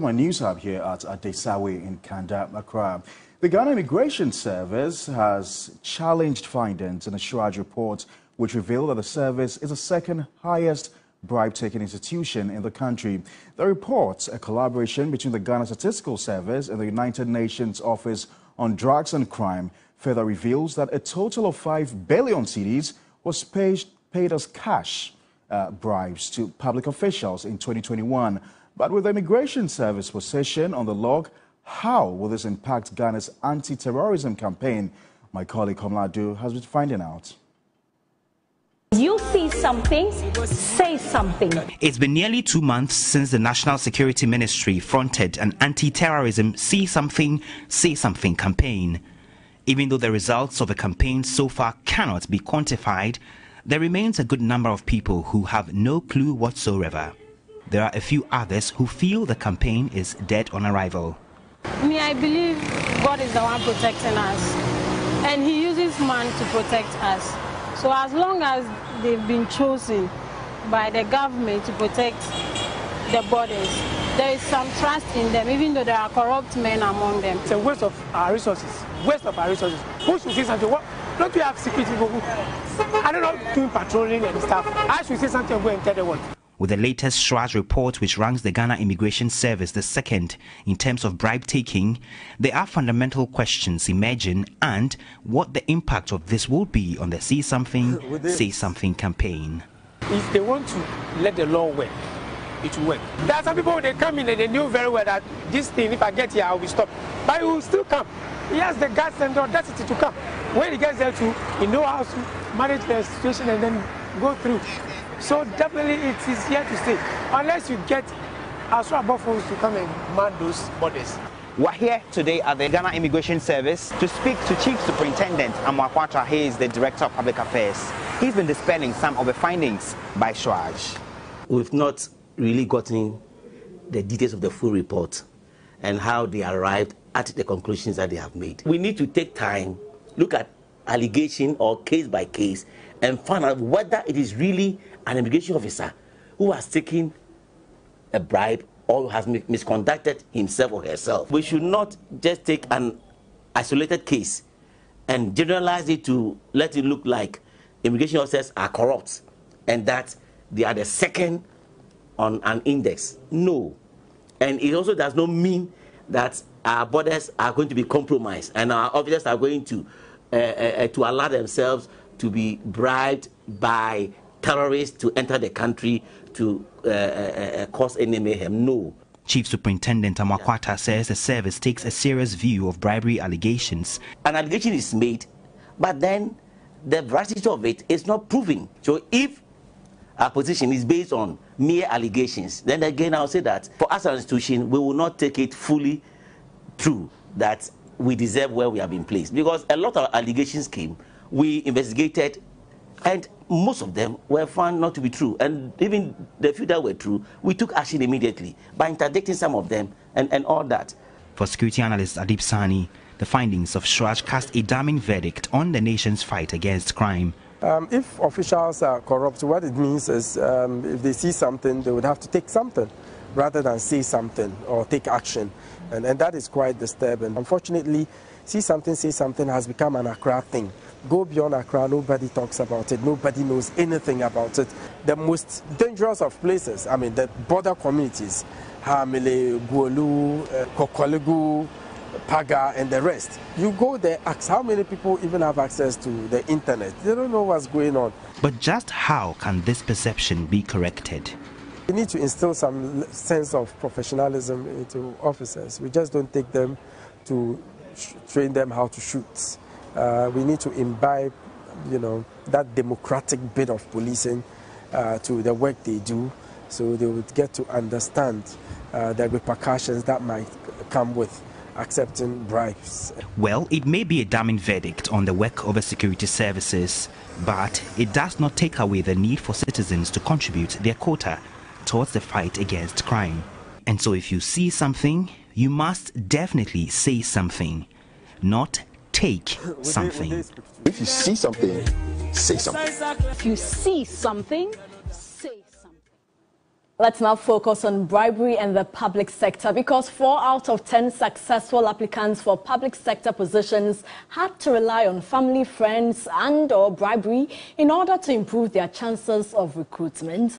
My news hub here at Adib Saani in Kanda, Accra. The Ghana Immigration Service has challenged findings in a Shraj report which revealed that the service is the second highest bribe-taking institution in the country. The report, a collaboration between the Ghana Statistical Service and the United Nations Office on Drugs and Crime, further reveals that a total of 5 billion cedis was paid as cash bribes to public officials in 2021. But with the Immigration Service position on the log, how will this impact Ghana's anti-terrorism campaign? My colleague Komladu has been finding out. You see something, say something. It's been nearly 2 months since the National Security Ministry fronted an anti-terrorism Say Something, Say Something campaign. Even though the results of the campaign so far cannot be quantified, there remains a good number of people who have no clue whatsoever. There are a few others who feel the campaign is dead on arrival. I believe God is the one protecting us, and He uses man to protect us. So as long as they've been chosen by the government to protect the borders, there is some trust in them, even though there are corrupt men among them. It's a waste of our resources. Waste of our resources. Who should say something? What? Don't we have security people? I don't know, doing patrolling and stuff. I should say something and go and tell the world. With the latest Shraj report, which ranks the Ghana Immigration Service the second in terms of bribe-taking, there are fundamental questions emerging and what the impact of this will be on the Say Something, Say Something campaign. If they want to let the law work, it will work. There are some people, they come in and they knew very well that this thing, if I get here, I will be stopped. But he will still come. He has the guts and the audacity to come. When he gets there too, he knows how to manage the situation and then go through. So definitely it is here to stay, unless you get our buffaloes to come and man those borders. We're here today at the Ghana Immigration Service to speak to Chief Superintendent Amwakwatra. He is the Director of Public Affairs. He's been dispelling some of the findings by Shraj. We've not really gotten the details of the full report and how they arrived at the conclusions that they have made. We need to take time, look at allegation or case by case, and find out whether it is really an immigration officer who has taken a bribe or has misconducted himself or herself. We should not just take an isolated case and generalize it to let it look like immigration officers are corrupt and that they are the second on an index. No. And it also does not mean that our borders are going to be compromised and our officers are going to allow themselves to be bribed by terrorists to enter the country to cause any mayhem. No. Chief Superintendent Amwakwatra says the service takes a serious view of bribery allegations. An allegation is made, but then the veracity of it is not proven. So if our position is based on mere allegations, then again I'll say that for us as an institution, we will not take it fully true that we deserve where we have been placed. Because a lot of allegations came, we investigated, and most of them were found not to be true. And even the few that were true, we took action immediately by interdicting some of them and all that. For security analyst Adib Saani, the findings of Shraj cast a damning verdict on the nation's fight against crime. If officials are corrupt, what it means is if they see something, they would have to take something rather than say something or take action. And that is quite disturbing. Unfortunately, Say Something has become an Accra thing. Go beyond Accra, nobody talks about it, nobody knows anything about it. The most dangerous of places, I mean, the border communities, Hamile, Guolu, Kokolegu, Paga, and the rest. You go there, ask how many people even have access to the internet. They don't know what's going on. But just how can this perception be corrected? We need to instill some sense of professionalism into officers. We just don't take them to train them how to shoot. We need to imbibe, that democratic bit of policing to the work they do, so they would get to understand the repercussions that might come with accepting bribes. Well, it may be a damning verdict on the work of the security services, but it does not take away the need for citizens to contribute their quota towards the fight against crime. And so if you see something, you must definitely say something, not take something. If you see something, say something. If you see something, say something. Let's now focus on bribery and the public sector, because 4 out of 10 successful applicants for public sector positions had to rely on family, friends and/or bribery in order to improve their chances of recruitment.